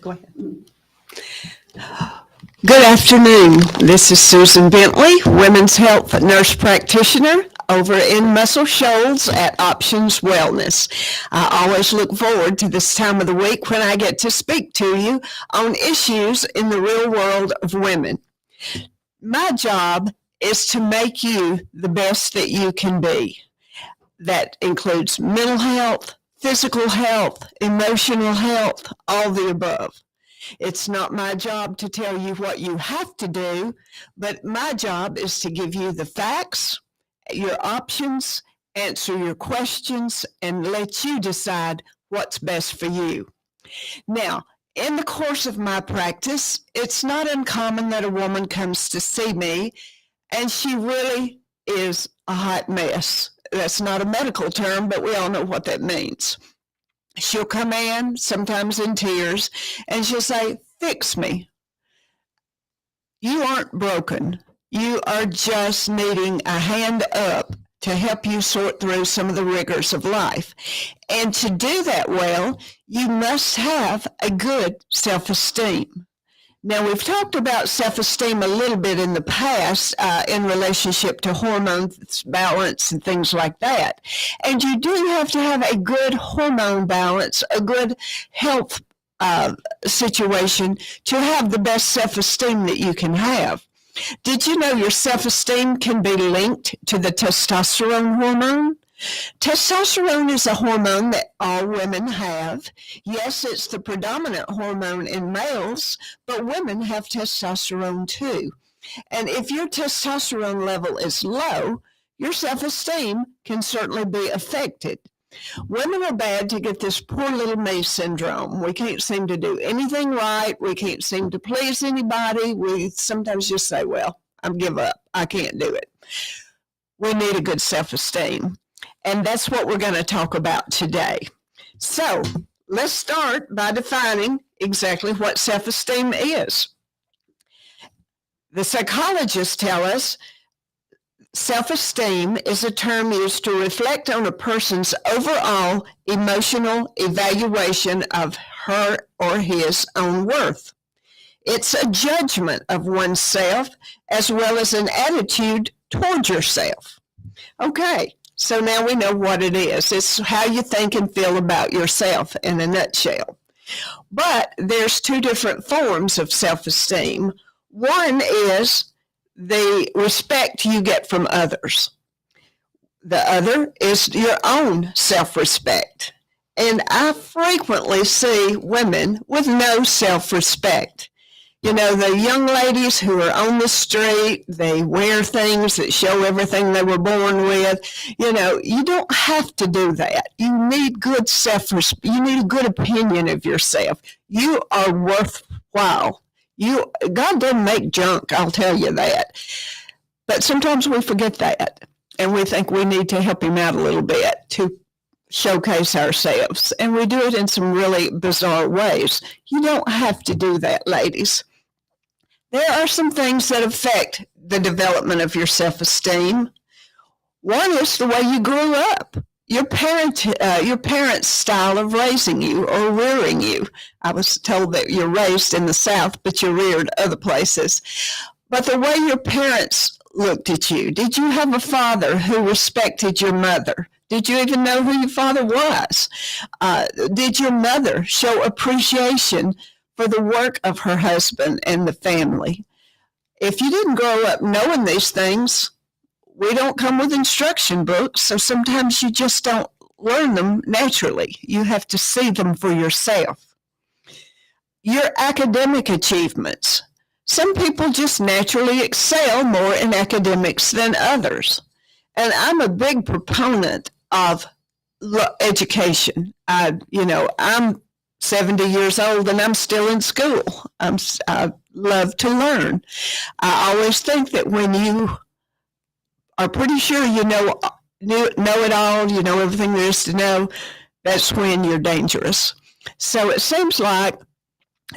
Go ahead. Good afternoon. This is Susan Bentley, Women's Health Nurse Practitioner over in Muscle Shoals at Options Wellness. I always look forward to this time of the week when I get to speak to you on issues in the real world of women. My job is to make you the best that you can be. That includes mental health, physical health, emotional health, all the above. It's not my job to tell you what you have to do, but my job is to give you the facts, your options, answer your questions, and let you decide what's best for you. Now, in the course of my practice, it's not uncommon that a woman comes to see me and she really is a hot mess. That's not a medical term, but we all know what that means. She'll come in, sometimes in tears, and she'll say, "Fix me." You aren't broken. You are just needing a hand up to help you sort through some of the rigors of life. And to do that well, you must have a good self-esteem. Now, we've talked about self-esteem a little bit in the past in relationship to hormones balance and things like that. And you do have to have a good hormone balance, a good health situation to have the best self-esteem that you can have. Did you know your self-esteem can be linked to the testosterone hormone? Testosterone is a hormone that all women have. Yes, it's the predominant hormone in males, but women have testosterone too. And if your testosterone level is low, your self-esteem can certainly be affected. Women are bad to get this poor little me syndrome. We can't seem to do anything right. We can't seem to please anybody. We sometimes just say, well, I give up. I can't do it. We need a good self-esteem. And that's what we're going to talk about today. So let's start by defining exactly what self-esteem is. The psychologists tell us self-esteem is a term used to reflect on a person's overall emotional evaluation of her or his own worth. It's a judgment of oneself as well as an attitude toward yourself. Okay. So now we know what it is. It's how you think and feel about yourself in a nutshell. But there's two different forms of self-esteem. One is the respect you get from others. The other is your own self-respect. And I frequently see women with no self-respect. You know, the young ladies who are on the street, they wear things that show everything they were born with. You know, you don't have to do that. You need good self-respect. You need a good opinion of yourself. You are worthwhile. God doesn't make junk, I'll tell you that. But sometimes we forget that, and we think we need to help him out a little bit to showcase ourselves. And we do it in some really bizarre ways. You don't have to do that, ladies. There are some things that affect the development of your self-esteem. One is the way you grew up. Your parents' style of raising you or rearing you. I was told that you're raised in the South, but you're reared other places. But the way your parents looked at you. Did you have a father who respected your mother? Did you even know who your father was? Did your mother show appreciation for the work of her husband and the family? If you didn't grow up knowing these things, we don't come with instruction books, so sometimes you just don't learn them naturally. You have to see them for yourself. Your academic achievements. Some people just naturally excel more in academics than others. And I'm a big proponent of education. I'm 70 years old and I'm still in school. I love to learn. I always think that when you are pretty sure you know it all, you know everything there is to know, that's when you're dangerous. So it seems like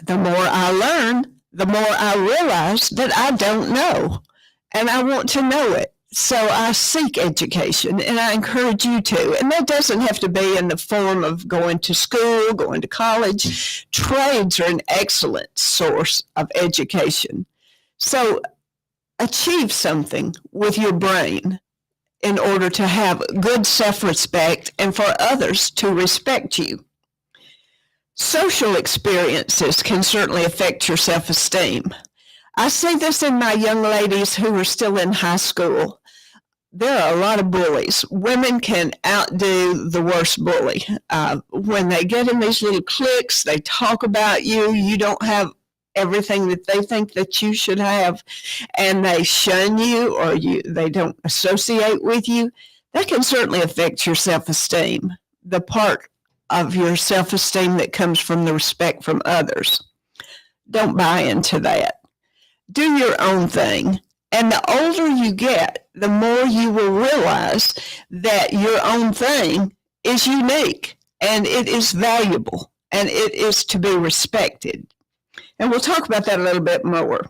the more I learn, the more I realize that I don't know. And I want to know it. So I seek education, and I encourage you to. And that doesn't have to be in the form of going to school, going to college. Trades are an excellent source of education. So achieve something with your brain in order to have good self-respect and for others to respect you. Social experiences can certainly affect your self-esteem. I see this in my young ladies who are still in high school. There are a lot of bullies. Women can outdo the worst bully. When they get in these little cliques, they talk about you. You don't have everything that they think that you should have, and they shun you, or they don't associate with you. That can certainly affect your self-esteem, the part of your self-esteem that comes from the respect from others. Don't buy into that. Do your own thing. And the older you get, the more you will realize that your own thing is unique and it is valuable and it is to be respected. And we'll talk about that a little bit more.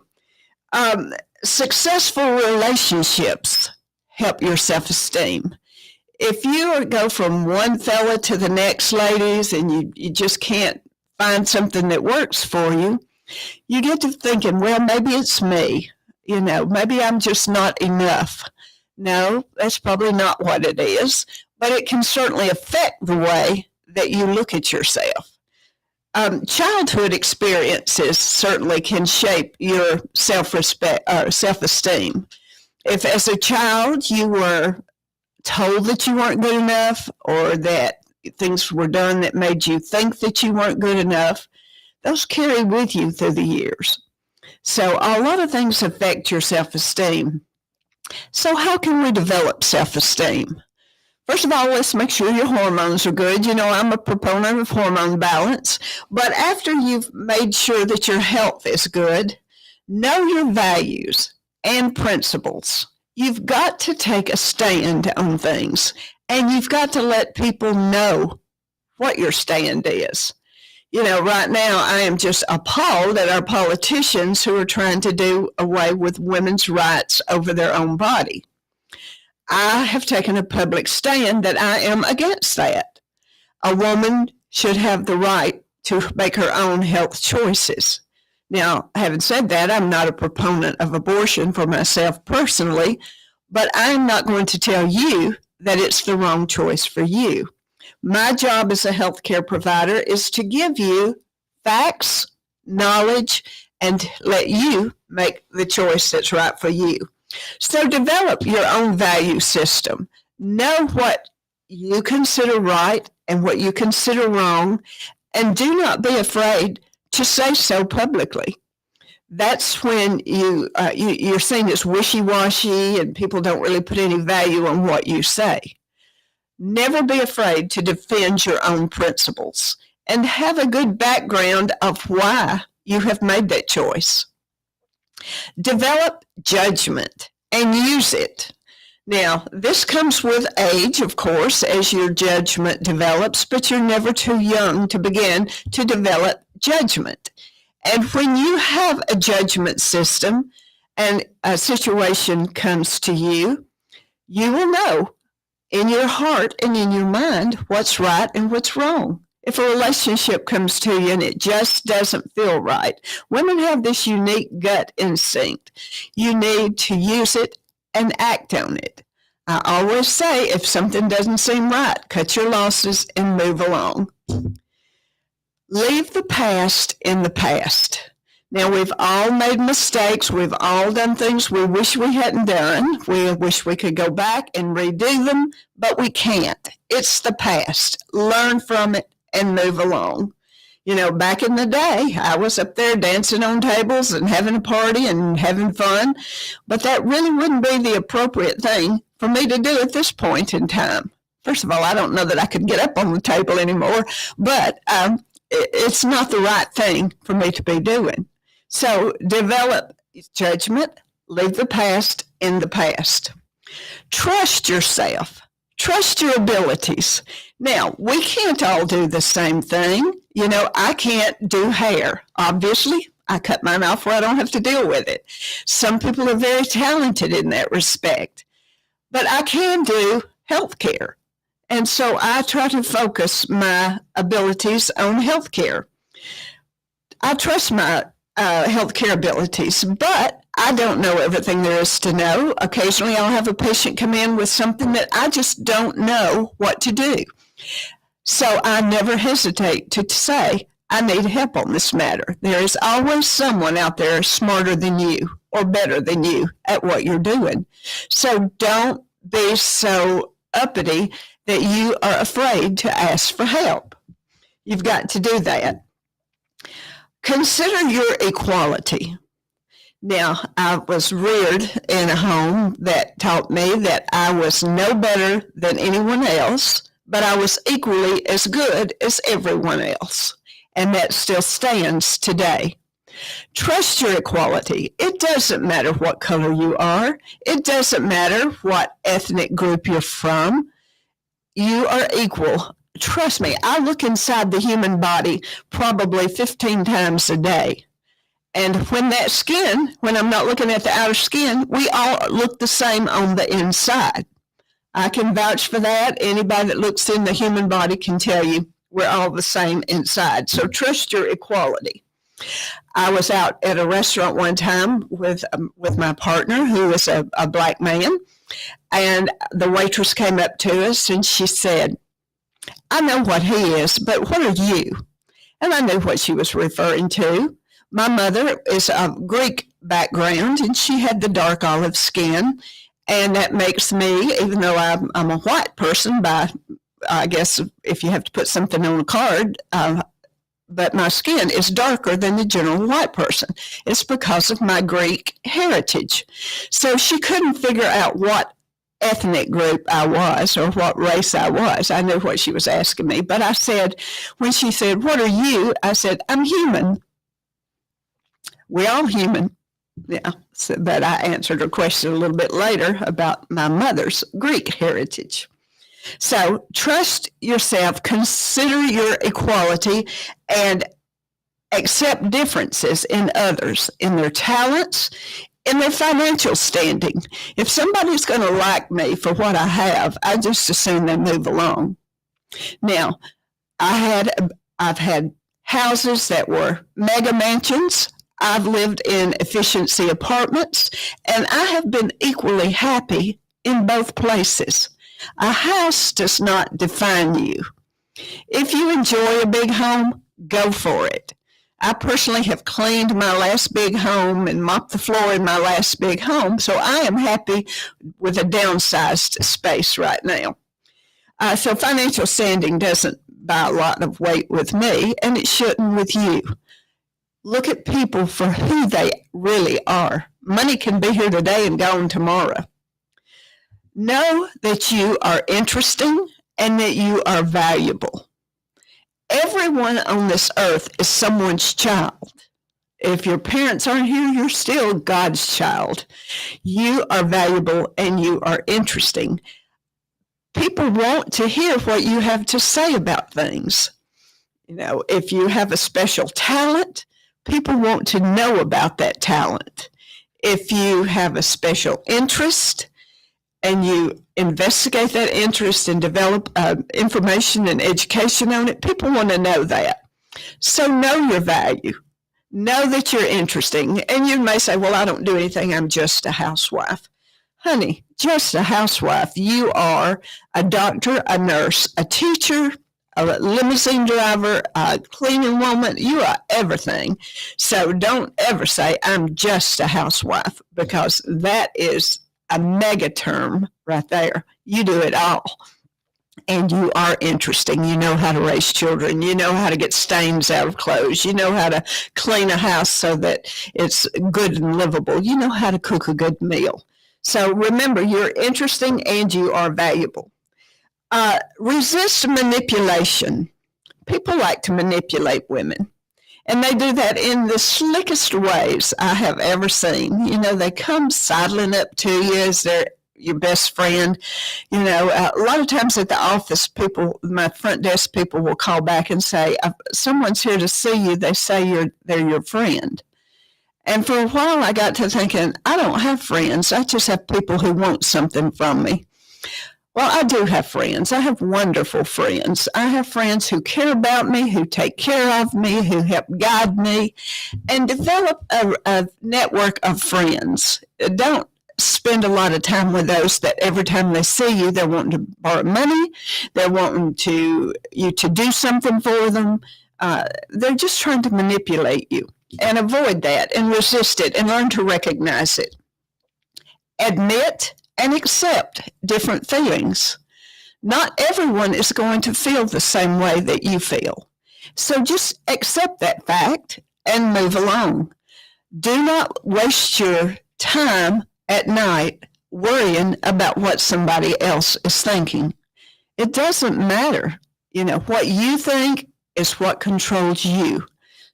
Successful relationships help your self-esteem. If you go from one fella to the next, ladies, and you just can't find something that works for you, you get to thinking, well, maybe it's me. Maybe I'm just not enough. No, that's probably not what it is, but it can certainly affect the way that you look at yourself. Childhood experiences certainly can shape your self-respect or self-esteem. If as a child you were told that you weren't good enough, or that things were done that made you think that you weren't good enough, those carry with you through the years. So a lot of things affect your self-esteem. So how can we develop self-esteem? First of all, let's make sure your hormones are good. I'm a proponent of hormone balance. But after you've made sure that your health is good, know your values and principles. You've got to take a stand on things, and you've got to let people know what your stand is. Right now I am just appalled at our politicians who are trying to do away with women's rights over their own body. I have taken a public stand that I am against that. A woman should have the right to make her own health choices. Now, having said that, I'm not a proponent of abortion for myself personally, but I'm not going to tell you that it's the wrong choice for you. My job as a healthcare provider is to give you facts, knowledge, and let you make the choice that's right for you. So develop your own value system. Know what you consider right and what you consider wrong, and do not be afraid to say so publicly. That's when you're seen as wishy-washy and people don't really put any value on what you say. Never be afraid to defend your own principles and have a good background of why you have made that choice. Develop judgment and use it. Now, this comes with age, of course, as your judgment develops, but you're never too young to begin to develop judgment. And when you have a judgment system and a situation comes to you, you will know in your heart and in your mind what's right and what's wrong. If a relationship comes to you and it just doesn't feel right, women have this unique gut instinct. You need to use it and act on it. I always say, if something doesn't seem right, cut your losses and move along. Leave the past in the past. Now, we've all made mistakes. We've all done things we wish we hadn't done. We wish we could go back and redo them, but we can't. It's the past. Learn from it and move along. Back in the day, I was up there dancing on tables and having a party and having fun, but that really wouldn't be the appropriate thing for me to do at this point in time. First of all, I don't know that I could get up on the table anymore, but it's not the right thing for me to be doing. So develop judgment, leave the past in the past. Trust yourself. Trust your abilities. Now, we can't all do the same thing. I can't do hair. Obviously, I cut mine off where I don't have to deal with it. Some people are very talented in that respect. but I can do healthcare. And so I try to focus my abilities on healthcare. I trust my healthcare abilities, but I don't know everything there is to know. Occasionally I'll have a patient come in with something that I just don't know what to do. So I never hesitate to say, I need help on this matter. There is always someone out there smarter than you or better than you at what you're doing. So don't be so uppity that you are afraid to ask for help. You've got to do that. Consider your equality. Now, I was reared in a home that taught me that I was no better than anyone else, but I was equally as good as everyone else. And that still stands today. Trust your equality. It doesn't matter what color you are. It doesn't matter what ethnic group you're from. You are equal. Trust me, I look inside the human body probably 15 times a day. And when I'm not looking at the outer skin, we all look the same on the inside. I can vouch for that. Anybody that looks in the human body can tell you we're all the same inside. So trust your equality. I was out at a restaurant one time with my partner, who was a black man, and the waitress came up to us and she said, I know what he is, but what are you? And I knew what she was referring to. My mother is of Greek background, and she had the dark olive skin, and that makes me, even though I'm a white person by, I guess if you have to put something on a card, but my skin is darker than the general white person. It's because of my Greek heritage. So she couldn't figure out what ethnic group I was or what race I was. I knew what she was asking me, but I said, when she said, what are you? I said, I'm human. We're all human. Yeah, so, but I answered her question a little bit later about my mother's Greek heritage. So trust yourself, consider your equality, and accept differences in others, in their talents, in their financial standing. If somebody's going to like me for what I have, I just assume they move along. Now, I've had houses that were mega mansions. I've lived in efficiency apartments, and I have been equally happy in both places. A house does not define you. If you enjoy a big home, go for it. I personally have cleaned my last big home and mopped the floor in my last big home, so I am happy with a downsized space right now. So financial standing doesn't buy a lot of weight with me, and it shouldn't with you. Look at people for who they really are. Money can be here today and gone tomorrow. Know that you are interesting and that you are valuable. Everyone on this earth is someone's child. If your parents aren't here, you're still God's child. You are valuable and you are interesting. People want to hear what you have to say about things. You know, if you have a special talent, people want to know about that talent. If you have a special interest and you investigate that interest and develop information and education on it, people want to know that. So know your value. Know that you're interesting. And you may say, well, I don't do anything. I'm just a housewife. Honey, just a housewife. You are a doctor, a nurse, a teacher, a limousine driver, a cleaning woman. You are everything. So don't ever say, I'm just a housewife, because that is a mega term right there. You do it all. And you are interesting. You know how to raise children. You know how to get stains out of clothes. You know how to clean a house so that it's good and livable. You know how to cook a good meal. So remember, you're interesting and you are valuable. Resist manipulation. People like to manipulate women. And they do that in the slickest ways I have ever seen. You know, they come sidling up to you as your best friend. You know, a lot of times at the office, my front desk people will call back and say, someone's here to see you. They say they're your friend. And for a while, I got to thinking, I don't have friends. I just have people who want something from me. Well, I do have friends. I have wonderful friends. I have friends who care about me, who take care of me, who help guide me, and develop a network of friends. Don't spend a lot of time with those that every time they see you, they're wanting to borrow money, they're wanting you to do something for them. They're just trying to manipulate you. And avoid that and resist it and learn to recognize it. Admit and accept different feelings. Not everyone is going to feel the same way that you feel. So just accept that fact and move along. Do not waste your time at night worrying about what somebody else is thinking. It doesn't matter. What you think is what controls you.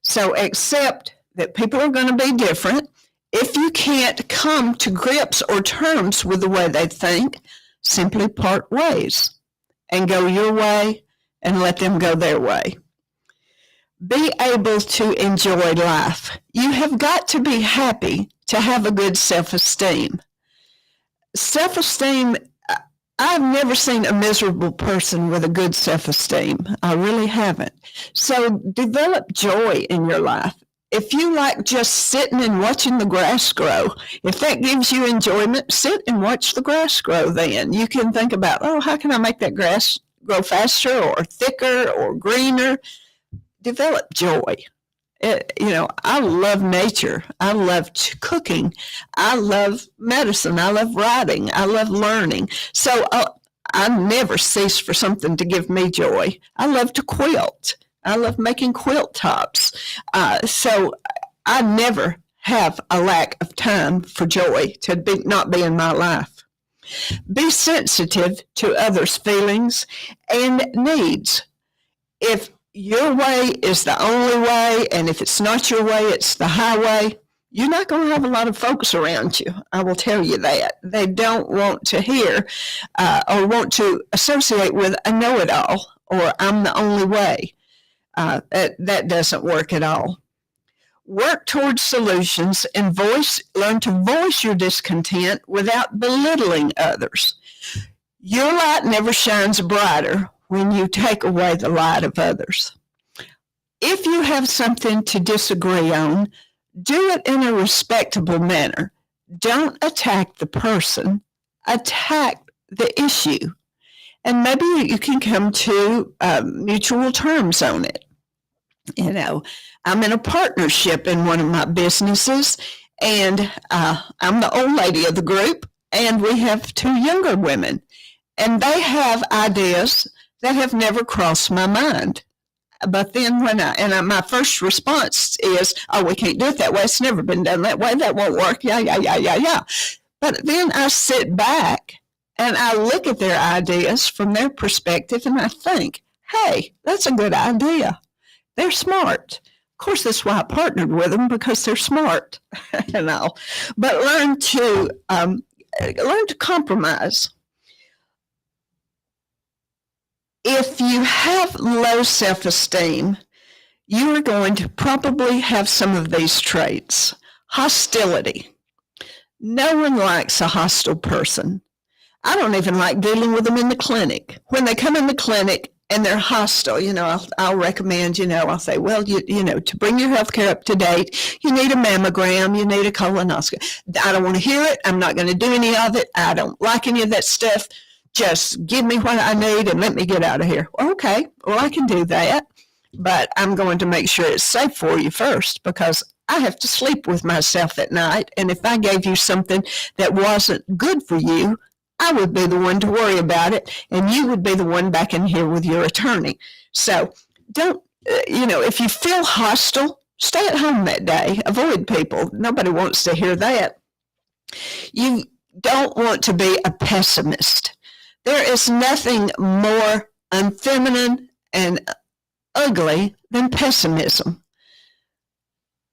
So accept that people are going to be different. If you can't come to grips or terms with the way they think, simply part ways and go your way and let them go their way. Be able to enjoy life. You have got to be happy to have a good self-esteem. Self-esteem, I've never seen a miserable person with a good self-esteem. I really haven't. So develop joy in your life. If you like just sitting and watching the grass grow, if that gives you enjoyment, sit and watch the grass grow then. You can think about, how can I make that grass grow faster or thicker or greener? Develop joy. I love nature. I love cooking. I love medicine. I love writing. I love learning. So I never cease for something to give me joy. I love to quilt. I love making quilt tops. So I never have a lack of time for joy to not be in my life. Be sensitive to others' feelings and needs. If your way is the only way, and if it's not your way, it's the highway, you're not going to have a lot of folks around you. I will tell you that. They don't want to hear or want to associate with a know-it-all or I'm the only way. That doesn't work at all. Work towards solutions and learn to voice your discontent without belittling others. Your light never shines brighter when you take away the light of others. If you have something to disagree on, do it in a respectable manner. Don't attack the person, attack the issue. And maybe you can come to mutual terms on it. I'm in a partnership in one of my businesses, and I'm the old lady of the group, and we have two younger women, and they have ideas that have never crossed my mind. But then my first response is, we can't do it that way. It's never been done that way. That won't work. Yeah. But then I sit back and I look at their ideas from their perspective, and I think, hey, that's a good idea. They're smart. Of course, that's why I partnered with them, because they're smart and all. But learn to compromise. If you have low self-esteem, you are going to probably have some of these traits. Hostility. No one likes a hostile person. I don't even like dealing with them in the clinic. When they come in the clinic and they're hostile, I'll recommend, I'll say, well, to bring your health care up to date, you need a mammogram, you need a colonoscopy. I don't want to hear it. I'm not going to do any of it. I don't like any of that stuff. Just give me what I need and let me get out of here. Okay, well, I can do that, but I'm going to make sure it's safe for you first, because I have to sleep with myself at night. And if I gave you something that wasn't good for you, I would be the one to worry about it, and you would be the one back in here with your attorney. So don't, if you feel hostile, stay at home that day. Avoid people. Nobody wants to hear that. You don't want to be a pessimist. There is nothing more unfeminine and ugly than pessimism.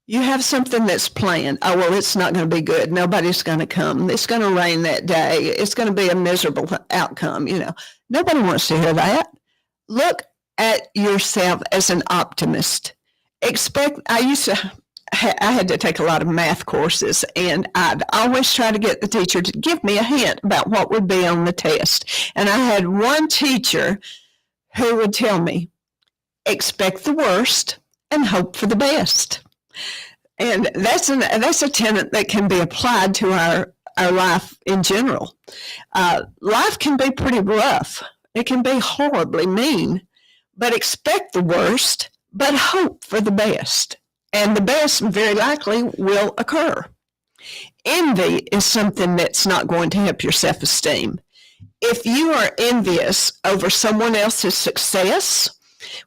You have something that's planned. Oh, well, it's not going to be good. Nobody's going to come. It's going to rain that day. It's going to be a miserable outcome. Nobody wants to hear that. Look at yourself as an optimist. I used to I had to take a lot of math courses, and I'd always try to get the teacher to give me a hint about what would be on the test. And I had one teacher who would tell me, expect the worst and hope for the best. And that's a tenet that can be applied to our life in general. Life can be pretty rough. It can be horribly mean, but expect the worst, but hope for the best. And the best very likely will occur. Envy is something that's not going to help your self-esteem. If you are envious over someone else's success,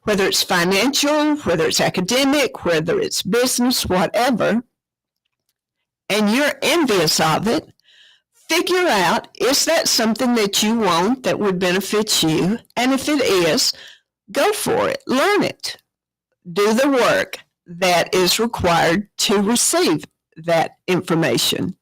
whether it's financial, whether it's academic, whether it's business, whatever, and you're envious of it, figure out, is that something that you want that would benefit you? And if it is, go for it. Learn it. Do the work that is required to receive that information.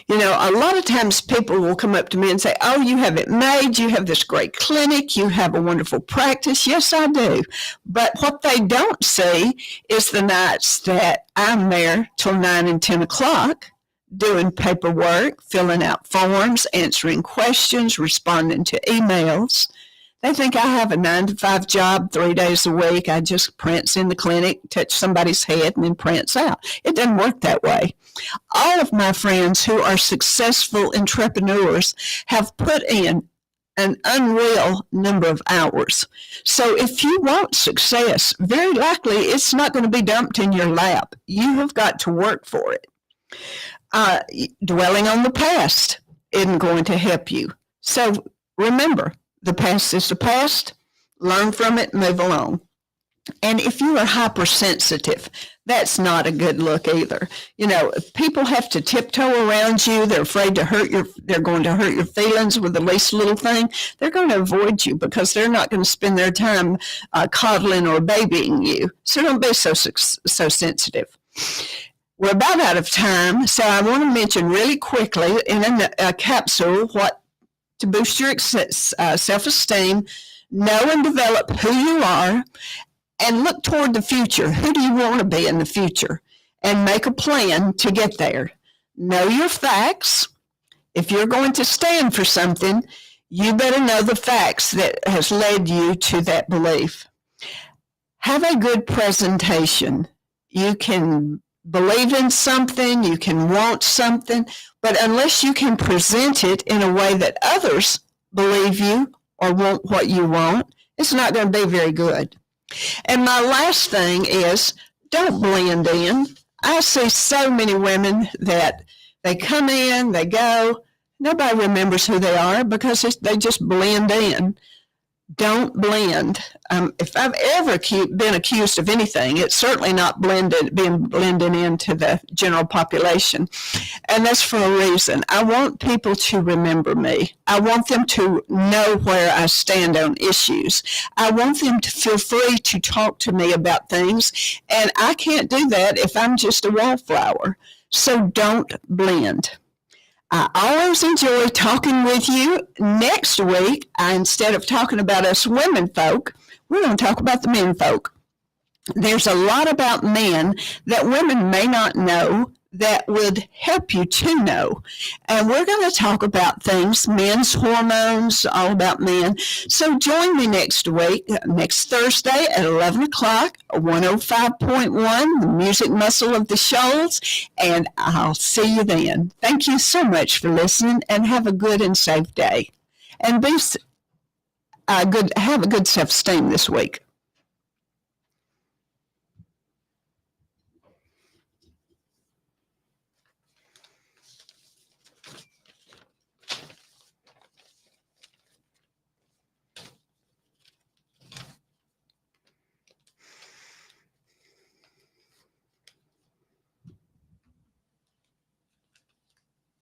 You know, a lot of times people will come up to me and say, oh, you have it made. You have this great clinic. You have a wonderful practice. Yes, I do. But what they don't see is the nights that I'm there till 9 and 10 o'clock doing paperwork, filling out forms, answering questions, responding to emails. They think I have a 9-to-5 job 3 days a week. I just prance in the clinic, touch somebody's head, and then prance out. It doesn't work that way. All of my friends who are successful entrepreneurs have put in an unreal number of hours. So if you want success, very likely it's not going to be dumped in your lap. You have got to work for it. Dwelling on the past isn't going to help you. So remember, the past is the past. Learn from it, move along. And if you are hypersensitive, that's not a good look either. You know, people have to tiptoe around you. They're afraid to they're going to hurt your feelings with the least little thing. They're going to avoid you because they're not going to spend their time coddling or babying you. So don't be so sensitive. We're about out of time, so I want to mention really quickly in a capsule what to boost your self-esteem, know and develop who you are, and look toward the future. Who do you want to be in the future? And make a plan to get there. Know your facts. If you're going to stand for something, you better know the facts that has led you to that belief. Have a good presentation. You can believe in something, you can want something, but unless you can present it in a way that others believe you or want what you want, it's not going to be very good. And my last thing is, don't blend in. I see so many women that they come in, they go, nobody remembers who they are because they just blend in. Don't blend. If I've ever been accused of anything, it's certainly not being blended into the general population. And that's for a reason. I want people to remember me. I want them to know where I stand on issues. I want them to feel free to talk to me about things. And I can't do that if I'm just a wallflower. So don't blend. I always enjoy talking with you. Next week, instead of talking about us women folk, we're going to talk about the men folk. There's a lot about men that women may not know that would help you to know. And we're going to talk about things, men's hormones, all about men. So join me next week, next Thursday at 11 o'clock, 105.1, the music muscle of the shoals, and I'll see you then. Thank you so much for listening, and have a good and safe day. And have a good self-esteem this week.